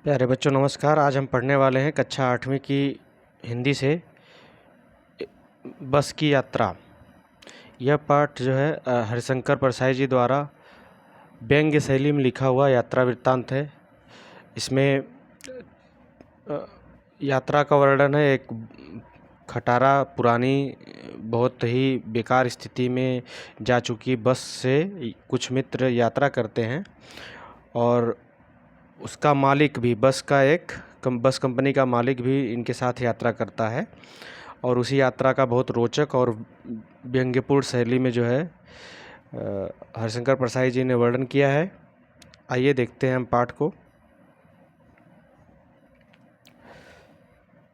प्यारे बच्चों नमस्कार। आज हम पढ़ने वाले हैं कक्षा 8वीं की हिंदी से बस की यात्रा। यह पाठ जो है हरिशंकर परसाई जी द्वारा व्यंग्य शैली में लिखा हुआ यात्रा वृत्तांत है। इसमें यात्रा का वर्णन है। एक खटारा पुरानी बहुत ही बेकार स्थिति में जा चुकी बस से कुछ मित्र यात्रा करते हैं और उसका मालिक भी बस कंपनी का मालिक भी इनके साथ यात्रा करता है और उसी यात्रा का बहुत रोचक और व्यंग्यपूर्ण शैली में जो है हरिशंकर परसाई जी ने वर्णन किया है। आइए देखते हैं हम पाठ को।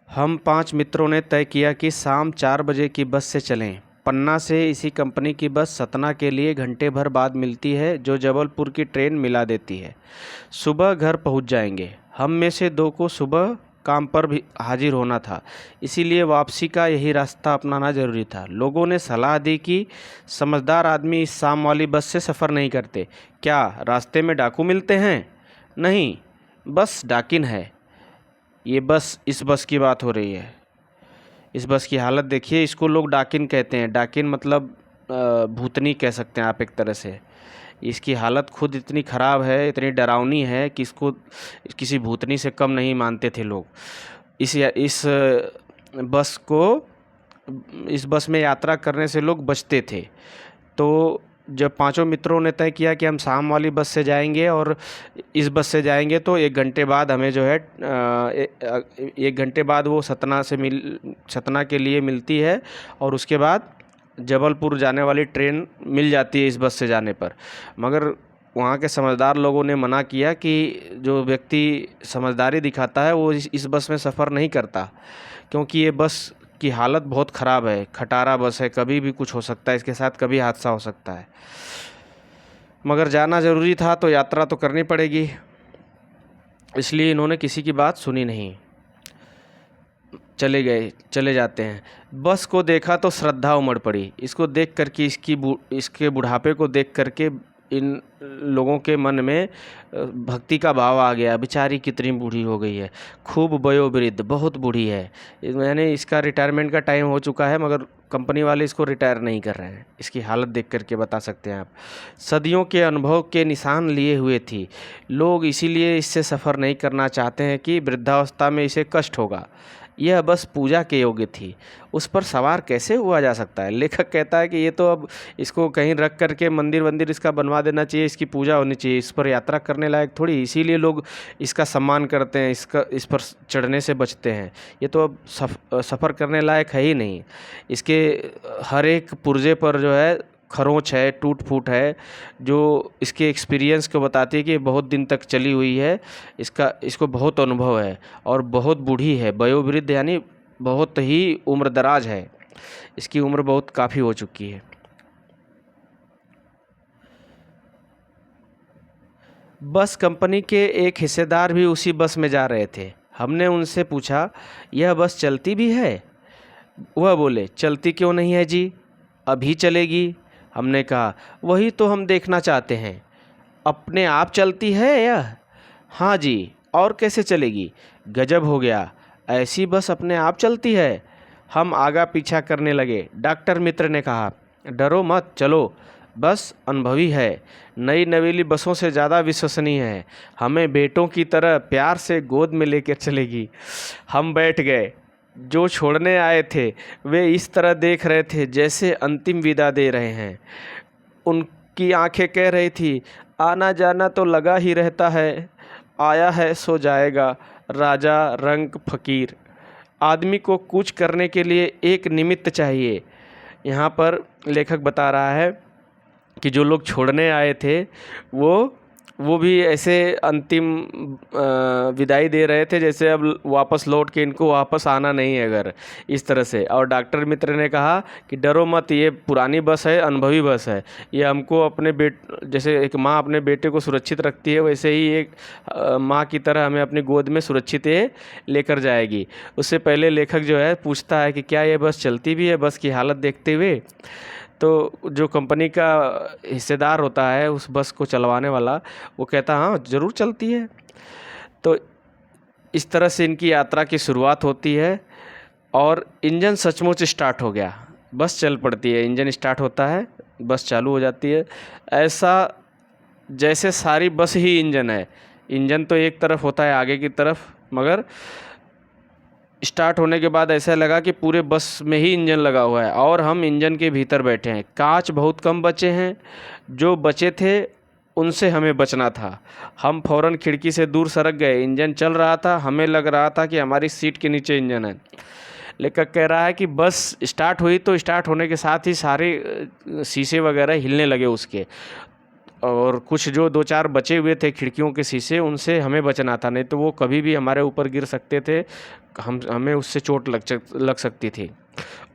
हम 5 मित्रों ने तय किया कि शाम 4 बजे की बस से चलें। पन्ना से इसी कंपनी की बस सतना के लिए घंटे भर बाद मिलती है, जो जबलपुर की ट्रेन मिला देती है। सुबह घर पहुंच जाएंगे। हम में से 2 को सुबह काम पर भी हाजिर होना था, इसीलिए वापसी का यही रास्ता अपनाना जरूरी था। लोगों ने सलाह दी कि समझदार आदमी इस शाम वाली बस से सफ़र नहीं करते। क्या रास्ते में डाकू मिलते हैं? नहीं, बस डाकिन है। इस बस की बात हो रही है। इस बस की हालत देखिए। इसको लोग डाकिन कहते हैं। डाकिन मतलब भूतनी कह सकते हैं आप एक तरह से। इसकी हालत खुद इतनी ख़राब है, इतनी डरावनी है कि इसको किसी भूतनी से कम नहीं मानते थे लोग। बस को इस बस में यात्रा करने से लोग बचते थे। तो जब 5 मित्रों ने तय किया कि हम शाम वाली बस से जाएंगे और इस बस से जाएंगे तो 1 घंटे बाद हमें जो है 1 घंटे बाद वो सतना के लिए मिलती है और उसके बाद जबलपुर जाने वाली ट्रेन मिल जाती है इस बस से जाने पर। मगर वहाँ के समझदार लोगों ने मना किया कि जो व्यक्ति समझदारी दिखाता है वो इस बस में सफ़र नहीं करता, क्योंकि ये बस की हालत बहुत ख़राब है। खटारा बस है, कभी भी कुछ हो सकता है, इसके साथ कभी हादसा हो सकता है। मगर जाना ज़रूरी था तो यात्रा तो करनी पड़ेगी, इसलिए इन्होंने किसी की बात सुनी नहीं। चले जाते हैं। बस को देखा तो श्रद्धा उमड़ पड़ी। इसको देख कर के इसके बुढ़ापे को देख करके इन लोगों के मन में भक्ति का भाव आ गया। बेचारी कितनी बूढ़ी हो गई है, खूब वयोवृद्ध, बहुत बूढ़ी है। मैंने इसका रिटायरमेंट का टाइम हो चुका है, मगर कंपनी वाले इसको रिटायर नहीं कर रहे हैं। इसकी हालत देख करके बता सकते हैं आप। सदियों के अनुभव के निशान लिए हुए थी। लोग इसीलिए इससे सफ़र नहीं करना चाहते हैं कि वृद्धावस्था में इसे कष्ट होगा। यह बस पूजा के योग्य थी, उस पर सवार कैसे हुआ जा सकता है? लेखक कहता है कि ये तो अब इसको कहीं रख करके मंदिर इसका बनवा देना चाहिए, इसकी पूजा होनी चाहिए, इस पर यात्रा करने लायक थोड़ी। इसीलिए लोग इसका सम्मान करते हैं, इस पर चढ़ने से बचते हैं। ये तो अब सफ़र करने लायक है ही नहीं। इसके हर एक पुर्जे पर जो है खरोंच है, टूट फूट है, जो इसके एक्सपीरियंस को बताती है कि बहुत दिन तक चली हुई है। इसको बहुत अनुभव है और बहुत बूढ़ी है, वयोवृद्ध यानी बहुत ही उम्र दराज है। इसकी उम्र बहुत काफ़ी हो चुकी है। बस कंपनी के एक हिस्सेदार भी उसी बस में जा रहे थे। हमने उनसे पूछा, यह बस चलती भी है? वह बोले, चलती क्यों नहीं है जी, अभी चलेगी। हमने कहा, वही तो हम देखना चाहते हैं, अपने आप चलती है यह? हाँ जी, और कैसे चलेगी? गजब हो गया, ऐसी बस अपने आप चलती है। हम आगा पीछा करने लगे। डॉक्टर मित्र ने कहा, डरो मत, चलो, बस अनुभवी है, नई नवेली बसों से ज़्यादा विश्वसनीय है, हमें बेटों की तरह प्यार से गोद में लेकर चलेगी। हम बैठ गए। जो छोड़ने आए थे वे इस तरह देख रहे थे जैसे अंतिम विदा दे रहे हैं। उनकी आंखें कह रही थी, आना जाना तो लगा ही रहता है, आया है सो जाएगा, राजा रंक फकीर। आदमी को कुछ करने के लिए एक निमित्त चाहिए। यहाँ पर लेखक बता रहा है कि जो लोग छोड़ने आए थे वो भी ऐसे अंतिम विदाई दे रहे थे जैसे अब वापस लौट के इनको वापस आना नहीं है अगर, इस तरह से। और डॉक्टर मित्र ने कहा कि डरो मत, ये पुरानी बस है, अनुभवी बस है, ये हमको जैसे एक माँ अपने बेटे को सुरक्षित रखती है, वैसे ही एक माँ की तरह हमें अपनी गोद में सुरक्षित ये लेकर जाएगी। उससे पहले लेखक जो है पूछता है कि क्या ये बस चलती भी है? बस की हालत देखते हुए तो जो कंपनी का हिस्सेदार होता है उस बस को चलवाने वाला, वो कहता हाँ ज़रूर चलती है। तो इस तरह से इनकी यात्रा की शुरुआत होती है और इंजन सचमुच स्टार्ट हो गया। बस चल पड़ती है, इंजन स्टार्ट होता है, बस चालू हो जाती है। ऐसा जैसे सारी बस ही इंजन है। इंजन तो एक तरफ होता है आगे की तरफ, मगर स्टार्ट होने के बाद ऐसा लगा कि पूरे बस में ही इंजन लगा हुआ है और हम इंजन के भीतर बैठे हैं। कांच बहुत कम बचे हैं, जो बचे थे उनसे हमें बचना था। हम फ़ौरन खिड़की से दूर सरक गए। इंजन चल रहा था, हमें लग रहा था कि हमारी सीट के नीचे इंजन है। लेखक कह रहा है कि बस स्टार्ट हुई तो स्टार्ट होने के साथ ही सारे शीशे वगैरह हिलने लगे उसके, और कुछ जो दो चार बचे हुए थे खिड़कियों के शीशे, उनसे हमें बचना था, नहीं तो वो कभी भी हमारे ऊपर गिर सकते थे, हमें उससे चोट लग सकती थी।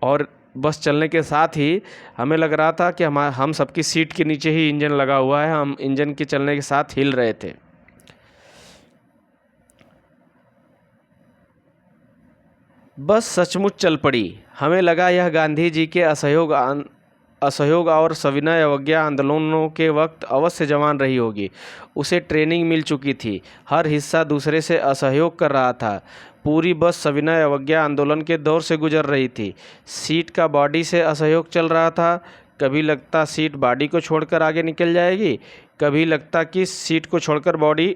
और बस चलने के साथ ही हमें लग रहा था कि हम सबकी सीट के नीचे ही इंजन लगा हुआ है, हम इंजन के चलने के साथ हिल रहे थे। बस सचमुच चल पड़ी। हमें लगा यह गांधी जी के असहयोग और सविनय अवज्ञा आंदोलनों के वक्त अवश्य जवान रही होगी। उसे ट्रेनिंग मिल चुकी थी, हर हिस्सा दूसरे से असहयोग कर रहा था। पूरी बस सविनय अवज्ञा आंदोलन के दौर से गुजर रही थी। सीट का बॉडी से असहयोग चल रहा था। कभी लगता सीट बॉडी को छोड़कर आगे निकल जाएगी, कभी लगता कि सीट को छोड़कर बॉडी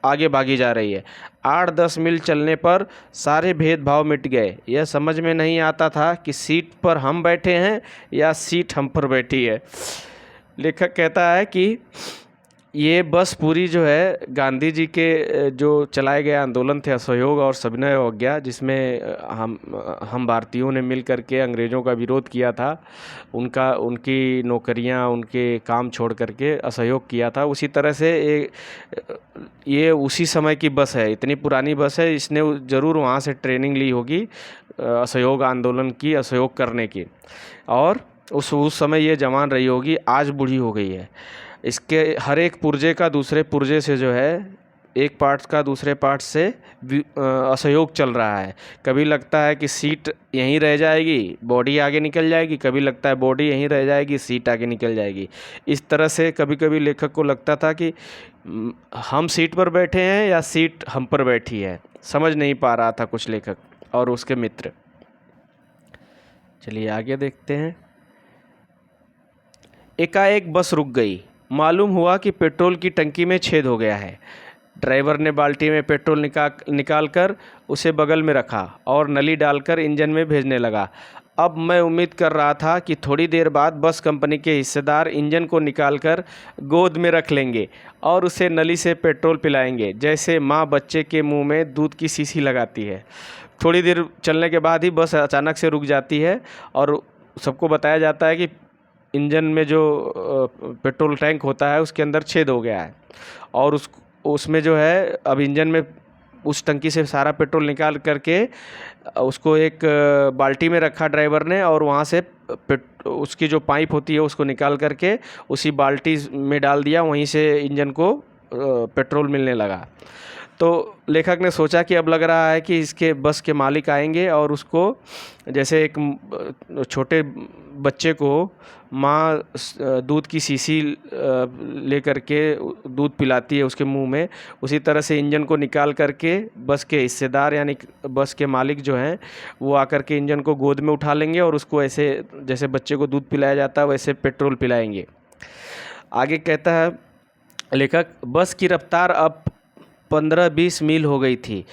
आगे भागी जा रही है। 8-10 मील चलने पर सारे भेदभाव मिट गए। यह समझ में नहीं आता था कि सीट पर हम बैठे हैं या सीट हम पर बैठी है। लेखक कहता है कि ये बस पूरी जो है गांधी जी के जो चलाए गए आंदोलन थे असहयोग और सविनय अवज्ञा, जिसमें हम भारतीयों ने मिल कर के अंग्रेज़ों का विरोध किया था, उनकी नौकरियां, उनके काम छोड़ करके असहयोग किया था। उसी तरह से ये उसी समय की बस है, इतनी पुरानी बस है, इसने ज़रूर वहाँ से ट्रेनिंग ली होगी असहयोग आंदोलन की, असहयोग करने की, और उस समय ये जवान रही होगी। आज बूढ़ी हो गई है। इसके हर एक पुर्जे का दूसरे पुर्जे से जो है, एक पार्ट का दूसरे पार्ट से असहयोग चल रहा है। कभी लगता है कि सीट यहीं रह जाएगी, बॉडी आगे निकल जाएगी, कभी लगता है बॉडी यहीं रह जाएगी, सीट आगे निकल जाएगी। इस तरह से कभी कभी लेखक को लगता था कि हम सीट पर बैठे हैं या सीट हम पर बैठी है, समझ नहीं पा रहा था कुछ लेखक और उसके मित्र। चलिए आगे देखते हैं। एकाएक बस रुक गई। मालूम हुआ कि पेट्रोल की टंकी में छेद हो गया है। ड्राइवर ने बाल्टी में पेट्रोल निकाल कर उसे बगल में रखा और नली डालकर इंजन में भेजने लगा। अब मैं उम्मीद कर रहा था कि थोड़ी देर बाद बस कंपनी के हिस्सेदार इंजन को निकालकर गोद में रख लेंगे और उसे नली से पेट्रोल पिलाएंगे, जैसे माँ बच्चे के मुंह में दूध की शीशी लगाती है। थोड़ी देर चलने के बाद ही बस अचानक से रुक जाती है और सबको बताया जाता है कि इंजन में जो पेट्रोल टैंक होता है उसके अंदर छेद हो गया है, और उसमें जो है अब इंजन में उस टंकी से सारा पेट्रोल निकाल करके उसको एक बाल्टी में रखा ड्राइवर ने, और वहाँ से उसकी जो पाइप होती है उसको निकाल करके उसी बाल्टी में डाल दिया। वहीं से इंजन को पेट्रोल मिलने लगा। तो लेखक ने सोचा कि अब लग रहा है कि इसके बस के मालिक आएंगे और उसको, जैसे एक छोटे बच्चे को माँ दूध की शीशी ले करके दूध पिलाती है उसके मुंह में, उसी तरह से इंजन को निकाल करके बस के हिस्सेदार यानी बस के मालिक जो हैं वो आकर के इंजन को गोद में उठा लेंगे और उसको ऐसे जैसे बच्चे को दूध पिलाया जाता है वैसे पेट्रोल पिलाएंगे। आगे कहता है लेखक, बस की रफ्तार अब 15-20 मील हो गई थी।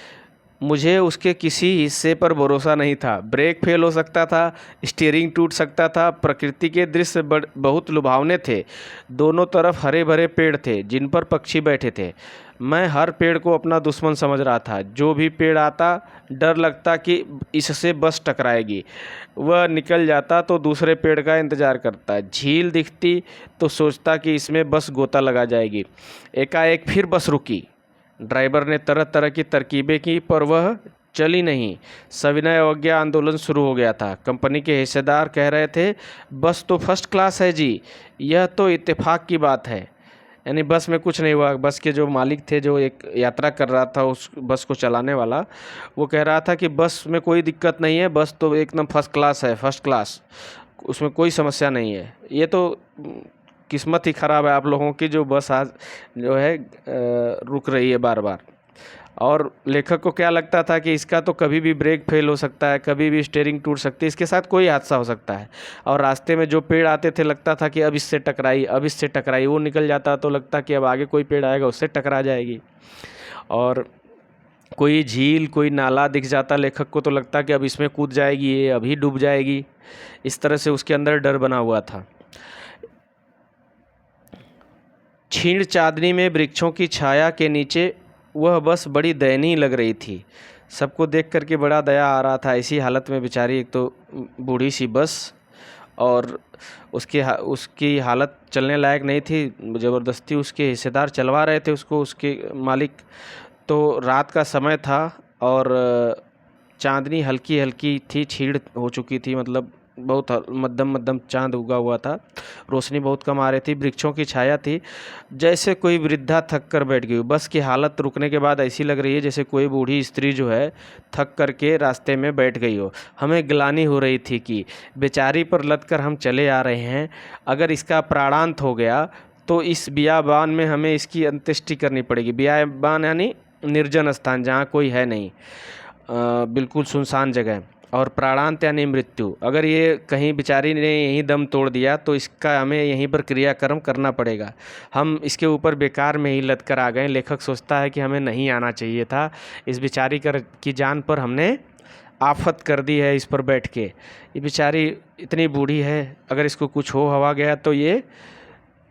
मुझे उसके किसी हिस्से पर भरोसा नहीं था। ब्रेक फेल हो सकता था, स्टीयरिंग टूट सकता था। प्रकृति के दृश्य बहुत लुभावने थे। दोनों तरफ हरे भरे पेड़ थे जिन पर पक्षी बैठे थे। मैं हर पेड़ को अपना दुश्मन समझ रहा था। जो भी पेड़ आता डर लगता कि इससे बस टकराएगी। वह निकल जाता तो दूसरे पेड़ का इंतज़ार करता। झील दिखती तो सोचता कि इसमें बस गोता लगा जाएगी। एकाएक फिर बस रुकी। ड्राइवर ने तरह तरह की तरकीबें की पर वह चली नहीं। सविनय अवज्ञा आंदोलन शुरू हो गया था। कंपनी के हिस्सेदार कह रहे थे, बस तो फर्स्ट क्लास है जी, यह तो इत्तेफाक की बात है। यानी बस में कुछ नहीं हुआ। बस के जो मालिक थे, जो एक यात्रा कर रहा था उस बस को चलाने वाला, वो कह रहा था कि बस में कोई दिक्कत नहीं है, बस तो एकदम फर्स्ट क्लास है, फर्स्ट क्लास, उसमें कोई समस्या नहीं है। ये तो किस्मत ही ख़राब है आप लोगों की, जो बस आज जो है रुक रही है बार बार। और लेखक को क्या लगता था कि इसका तो कभी भी ब्रेक फेल हो सकता है, कभी भी स्टीयरिंग टूट सकती है, इसके साथ कोई हादसा हो सकता है। और रास्ते में जो पेड़ आते थे लगता था कि अब इससे टकराई, अब इससे टकराई, वो निकल जाता तो लगता कि अब आगे कोई पेड़ आएगा उससे टकरा जाएगी। और कोई झील, कोई नाला दिख जाता लेखक को तो लगता कि अब इसमें कूद जाएगी, ये अभी डूब जाएगी। इस तरह से उसके अंदर डर बना हुआ था। क्षीण चांदनी में वृक्षों की छाया के नीचे वह बस बड़ी दयनीय लग रही थी। सबको देख करके बड़ा दया आ रहा था। ऐसी हालत में बेचारी, एक तो बूढ़ी सी बस, और उसकी हालत चलने लायक नहीं थी। ज़बरदस्ती उसके हिस्सेदार चलवा रहे थे उसको, उसके मालिक। तो रात का समय था और चांदनी हल्की हल्की थी, क्षीण हो चुकी थी, मतलब बहुत मध्यम मध्यम चांद उगा हुआ था, रोशनी बहुत कम आ रही थी, वृक्षों की छाया थी। जैसे कोई वृद्धा थक कर बैठ गई। बस की हालत रुकने के बाद ऐसी लग रही है जैसे कोई बूढ़ी स्त्री जो है थक करके रास्ते में बैठ गई हो। हमें ग्लानि हो रही थी कि बेचारी पर लद कर हम चले आ रहे हैं, अगर इसका प्राणांत हो गया तो इस बियाबान में हमें इसकी अंत्येष्टि करनी पड़ेगी। बियाबान यानी निर्जन स्थान जहाँ कोई है नहीं, बिल्कुल सुनसान जगह। और प्राणांत यानी मृत्यु। अगर ये कहीं बेचारी ने यहीं दम तोड़ दिया तो इसका हमें यहीं पर क्रियाक्रम करना पड़ेगा। हम इसके ऊपर बेकार में ही लद कर आ गए। लेखक सोचता है कि हमें नहीं आना चाहिए था, इस बेचारी की जान पर हमने आफत कर दी है इस पर बैठ के। ये बेचारी इतनी बूढ़ी है, अगर इसको कुछ हवा गया तो ये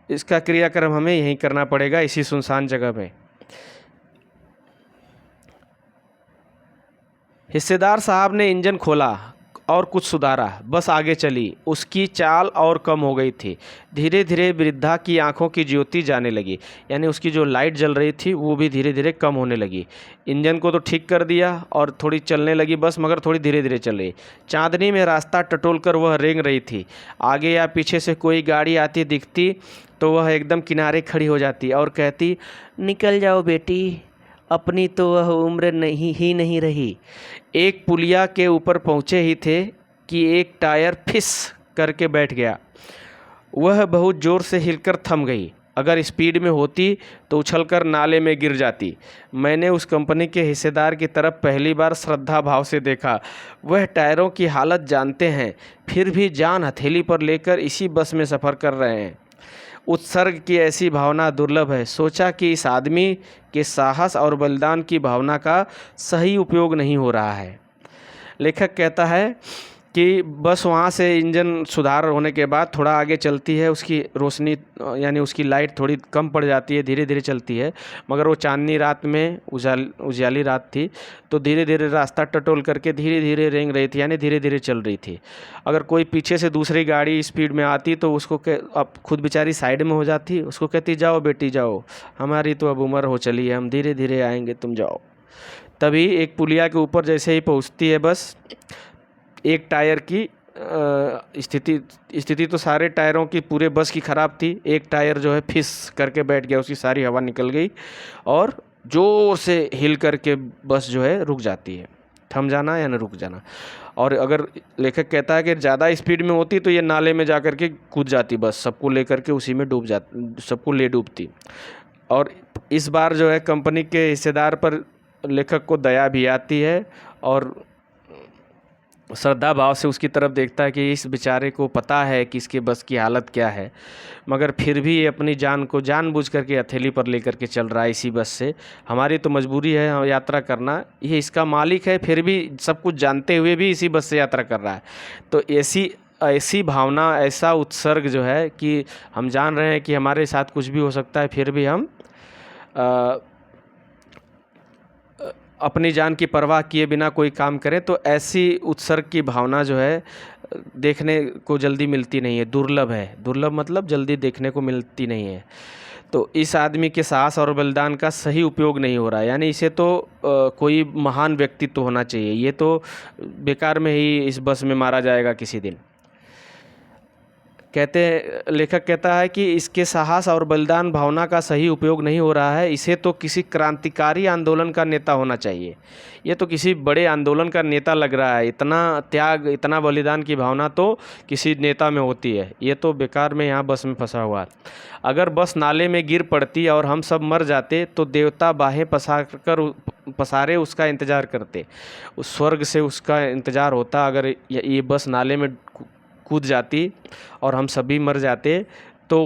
इसका क्रियाक्रम हमें यहीं करना पड़ेगा, इसी सुनसान जगह में। हिस्सेदार साहब ने इंजन खोला और कुछ सुधारा, बस आगे चली। उसकी चाल और कम हो गई थी। धीरे धीरे वृद्धा की आंखों की ज्योति जाने लगी, यानी उसकी जो लाइट जल रही थी वो भी धीरे धीरे कम होने लगी। इंजन को तो ठीक कर दिया और थोड़ी चलने लगी बस, मगर थोड़ी धीरे धीरे चल रही। चांदनी में रास्ता टटोल कर वह रेंग रही थी। आगे या पीछे से कोई गाड़ी आती दिखती तो वह एकदम किनारे खड़ी हो जाती और कहती, निकल जाओ बेटी, अपनी तो वह उम्र नहीं रही। एक पुलिया के ऊपर पहुँचे ही थे कि एक टायर फिस करके बैठ गया। वह बहुत ज़ोर से हिलकर थम गई। अगर स्पीड में होती तो उछलकर नाले में गिर जाती। मैंने उस कंपनी के हिस्सेदार की तरफ पहली बार श्रद्धा भाव से देखा। वह टायरों की हालत जानते हैं, फिर भी जान हथेली पर लेकर इसी बस में सफ़र कर रहे हैं। उत्सर्ग की ऐसी भावना दुर्लभ है। सोचा कि इस आदमी के साहस और बलिदान की भावना का सही उपयोग नहीं हो रहा है। लेखक कहता है कि बस वहाँ से इंजन सुधार होने के बाद थोड़ा आगे चलती है, उसकी रोशनी यानी उसकी लाइट थोड़ी कम पड़ जाती है, धीरे धीरे चलती है। मगर वो चांदनी रात में उजाली रात थी तो धीरे धीरे रास्ता टटोल करके धीरे धीरे रेंग रही थी, यानी धीरे धीरे चल रही थी। अगर कोई पीछे से दूसरी गाड़ी स्पीड में आती तो उसको अब खुद बेचारी साइड में हो जाती, उसको कहती, जाओ बेटी जाओ, हमारी तो अब उम्र हो चली है, हम धीरे धीरे आएंगे, तुम जाओ। तभी एक पुलिया के ऊपर जैसे ही पहुँचती है बस, एक टायर की स्थिति तो सारे टायरों की, पूरे बस की ख़राब थी। एक टायर जो है फिस करके बैठ गया, उसकी सारी हवा निकल गई और ज़ोर से हिल करके बस जो है रुक जाती है। थम जाना या न रुक जाना। और अगर लेखक कहता है कि ज़्यादा स्पीड में होती तो ये नाले में जा कर के कूद जाती बस, सबको ले करके उसी में सबको ले डूबती। और इस बार जो है कंपनी के हिस्सेदार पर लेखक को दया भी आती है और श्रद्धा भाव से उसकी तरफ देखता है कि इस बेचारे को पता है कि इसके बस की हालत क्या है, मगर फिर भी ये अपनी जान को जानबूझ करके हथेली पर लेकर के चल रहा है इसी बस से। हमारी तो मजबूरी है यात्रा करना, ये इसका मालिक है, फिर भी सब कुछ जानते हुए भी इसी बस से यात्रा कर रहा है। तो ऐसी भावना, ऐसा उत्सर्ग जो है कि हम जान रहे हैं कि हमारे साथ कुछ भी हो सकता है, फिर भी हम अपनी जान की परवाह किए बिना कोई काम करें, तो ऐसी उत्सर्ग की भावना जो है देखने को जल्दी मिलती नहीं है, दुर्लभ है। दुर्लभ मतलब जल्दी देखने को मिलती नहीं है। तो इस आदमी के साहस और बलिदान का सही उपयोग नहीं हो रहा है, यानी इसे तो कोई महान व्यक्तित्व होना चाहिए, ये तो बेकार में ही इस बस में मारा जाएगा किसी दिन। लेखक कहता है कि इसके साहस और बलिदान भावना का सही उपयोग नहीं हो रहा है, इसे तो किसी क्रांतिकारी आंदोलन का नेता होना चाहिए। ये तो किसी बड़े आंदोलन का नेता लग रहा है। इतना त्याग, इतना बलिदान की भावना तो किसी नेता में होती है, ये तो बेकार में यहाँ बस में फंसा हुआ है। अगर बस नाले में गिर पड़ती और हम सब मर जाते तो देवता बाहें पसार कर पसारे उसका इंतज़ार करते, उस स्वर्ग से उसका इंतज़ार होता। अगर ये बस नाले में कूद जाती और हम सभी मर जाते तो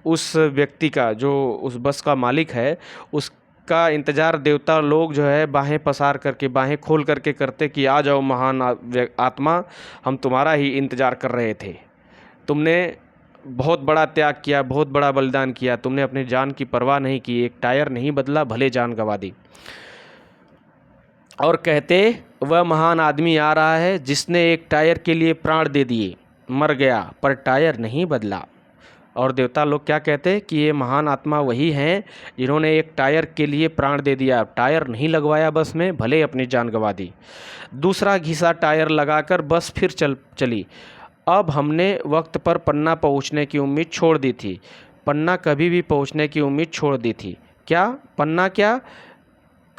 उस व्यक्ति का, जो उस बस का मालिक है, उसका इंतज़ार देवता लोग जो है बाहें पसार करके, बाहें खोल करके करते कि आ जाओ महान आत्मा, हम तुम्हारा ही इंतज़ार कर रहे थे। तुमने बहुत बड़ा त्याग किया, बहुत बड़ा बलिदान किया, तुमने अपनी जान की परवाह नहीं की, एक टायर नहीं बदला, भले जान गंवा दी। और कहते वह महान आदमी आ रहा है जिसने एक टायर के लिए प्राण दे दिए, मर गया पर टायर नहीं बदला। और देवता लोग क्या कहते कि ये महान आत्मा वही हैं जिन्होंने एक टायर के लिए प्राण दे दिया, टायर नहीं लगवाया बस में, भले अपनी जान गंवा दी। दूसरा घिसा टायर लगाकर बस फिर चली। अब हमने वक्त पर पन्ना पहुंचने की उम्मीद छोड़ दी थी। पन्ना कभी भी पहुंचने की उम्मीद छोड़ दी थी। क्या पन्ना, क्या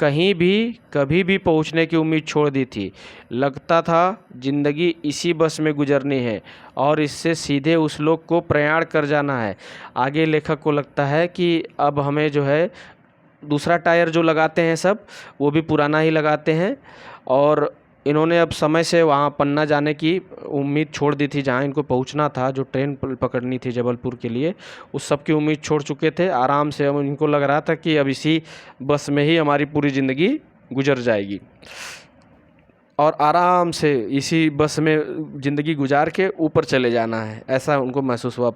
कहीं भी कभी भी पहुंचने की उम्मीद छोड़ दी थी। लगता था ज़िंदगी इसी बस में गुजरनी है और इससे सीधे उस लोक को प्रयाण कर जाना है। आगे लेखक को लगता है कि अब हमें जो है दूसरा टायर जो लगाते हैं सब, वो भी पुराना ही लगाते हैं। और इन्होंने अब समय से वहाँ पन्ना जाने की उम्मीद छोड़ दी थी, जहाँ इनको पहुँचना था, जो ट्रेन पकड़नी थी जबलपुर के लिए, उस सब की उम्मीद छोड़ चुके थे आराम से। अब इनको लग रहा था कि अब इसी बस में ही हमारी पूरी ज़िंदगी गुजर जाएगी और आराम से इसी बस में ज़िंदगी गुजार के ऊपर चले जाना है, ऐसा उनको महसूस हुआ।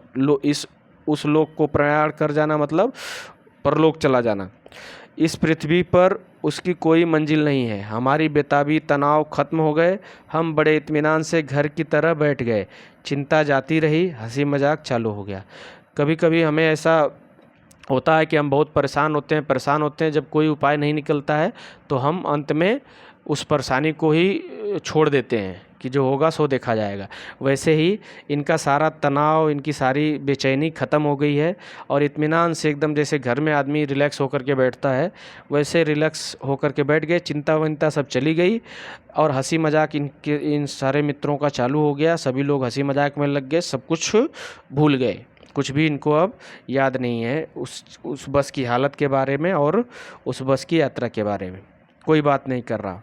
उस लोक को प्रयाण कर जाना मतलब परलोक चला जाना। इस पृथ्वी पर उसकी कोई मंजिल नहीं है। हमारी बेताबी तनाव खत्म हो गए, हम बड़े इत्मीनान से घर की तरह बैठ गए। चिंता जाती रही, हंसी मजाक चालू हो गया। कभी कभी हमें ऐसा होता है कि हम बहुत परेशान होते हैं, जब कोई उपाय नहीं निकलता है तो हम अंत में उस परेशानी को ही छोड़ देते हैं कि जो होगा सो देखा जाएगा। वैसे ही इनका सारा तनाव, इनकी सारी बेचैनी ख़त्म हो गई है और इत्मीनान से एकदम, जैसे घर में आदमी रिलैक्स होकर के बैठता है, वैसे रिलैक्स होकर के बैठ गए। चिंता विंता सब चली गई और हंसी मजाक इन सारे मित्रों का चालू हो गया। सभी लोग हंसी मजाक में लग गए, सब कुछ भूल गए, कुछ भी इनको अब याद नहीं है उस बस की हालत के बारे में और उस बस की यात्रा के बारे में कोई बात नहीं कर रहा।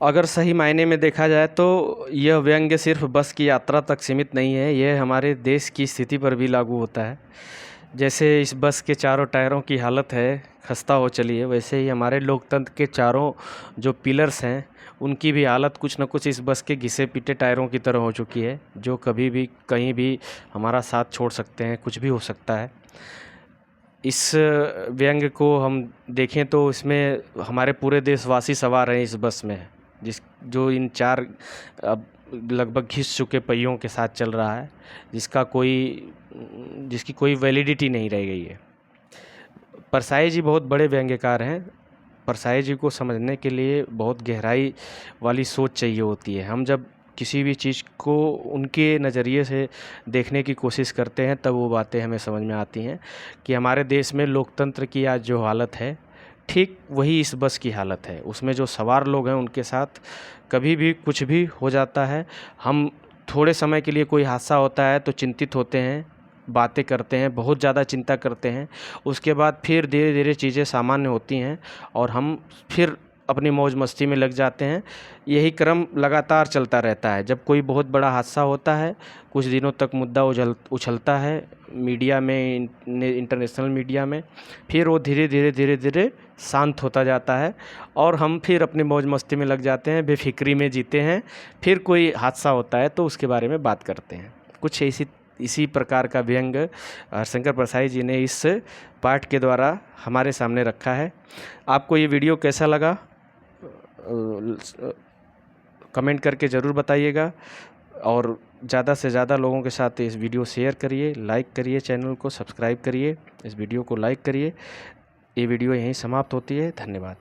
अगर सही मायने में देखा जाए तो यह व्यंग्य सिर्फ बस की यात्रा तक सीमित नहीं है, यह हमारे देश की स्थिति पर भी लागू होता है। जैसे इस बस के चारों टायरों की हालत है खस्ता हो चली है, वैसे ही हमारे लोकतंत्र के चारों जो पिलर्स हैं उनकी भी हालत कुछ न कुछ इस बस के घिसे पीटे टायरों की तरह हो चुकी है, जो कभी भी कहीं भी हमारा साथ छोड़ सकते हैं, कुछ भी हो सकता है। इस व्यंग्य को हम देखें तो इसमें हमारे पूरे देशवासी सवार हैं इस बस में, जो इन चार अब लगभग घिस चुके पहियों के साथ चल रहा है, जिसकी कोई वैलिडिटी नहीं रह गई है। परसाई जी बहुत बड़े व्यंग्यकार हैं। परसाई जी को समझने के लिए बहुत गहराई वाली सोच चाहिए होती है। हम जब किसी भी चीज़ को उनके नज़रिए से देखने की कोशिश करते हैं तब वो बातें हमें समझ में आती हैं कि हमारे देश में लोकतंत्र की आज जो हालत है, ठीक वही इस बस की हालत है। उसमें जो सवार लोग हैं उनके साथ कभी भी कुछ भी हो जाता है। हम थोड़े समय के लिए कोई हादसा होता है तो चिंतित होते हैं, बातें करते हैं, बहुत ज़्यादा चिंता करते हैं। उसके बाद फिर धीरे धीरे चीज़ें सामान्य होती हैं और हम फिर अपनी मौज मस्ती में लग जाते हैं। यही क्रम लगातार चलता रहता है। जब कोई बहुत बड़ा हादसा होता है, कुछ दिनों तक मुद्दा उछलता है मीडिया में, इंटरनेशनल मीडिया में, फिर वो धीरे धीरे शांत होता जाता है और हम फिर अपनी मौज मस्ती में लग जाते हैं, बेफिक्री में जीते हैं। फिर कोई हादसा होता है तो उसके बारे में बात करते हैं। कुछ इसी प्रकार का व्यंग हरिशंकर परसाई जी ने इस पाठ के द्वारा हमारे सामने रखा है। आपको ये वीडियो कैसा लगा कमेंट करके ज़रूर बताइएगा और ज़्यादा से ज़्यादा लोगों के साथ इस वीडियो शेयर करिए, लाइक करिए, चैनल को सब्सक्राइब करिए, इस वीडियो को लाइक करिए। ये वीडियो यहीं समाप्त होती है। धन्यवाद।